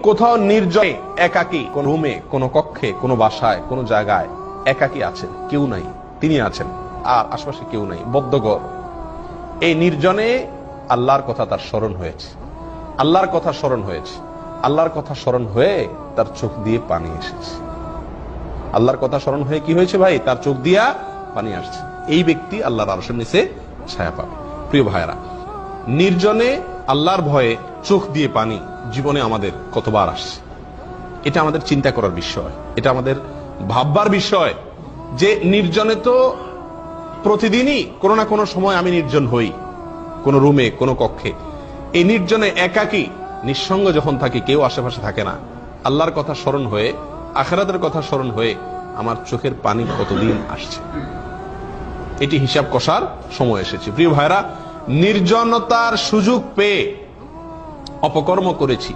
কোথাও নির্জনে একাকী, কোন রুমে, কোন কক্ষে, কোন বাসায়, কোন জায়গায় একাকী আছেন, কেউ নাই, তিনি আছেন আর আশেপাশে কেউ নাই, বদ্ধঘর, এই নির্জনে আল্লাহর কথা তার স্মরণ হয়েছে, আল্লাহর কথা স্মরণ হয়েছে, আল্লাহর কথা স্মরণ হয়ে তার চোখ দিয়ে পানি এসেছে। আল্লাহর কথা স্মরণ হয়ে কি হয়েছে ভাই? তার চোখ দিয়া পানি আসছে। এই ব্যক্তি আল্লাহর আরশের নিচে ছায়া পাবে। প্রিয় ভাইয়েরা, নির্জনে আল্লাহর ভয়ে চোখ দিয়ে পানি জীবনে আমাদের কতবার আসছে, এটা আমাদের চিন্তা করার বিষয়, এটা আমাদের ভাববার বিষয় যে নির্জনে তো প্রতিদিনই কোনো না কোনো সময় আমি নির্জন হই, কোন রুমে, কোন কক্ষে। এই নির্জনে একাকী নিঃসঙ্গ যখন থাকি, কেউ আশেপাশে থাকে না, আল্লাহর কথা স্মরণ হয়ে, আখিরাতের কথা স্মরণ হয়ে আমার চোখের পানি কতদিন আসছে, এটি হিসাব কষার সময় এসেছে। প্রিয় ভাইরা, নির্জনতার সুযোগ পেয়ে অপকর্ম করেছি,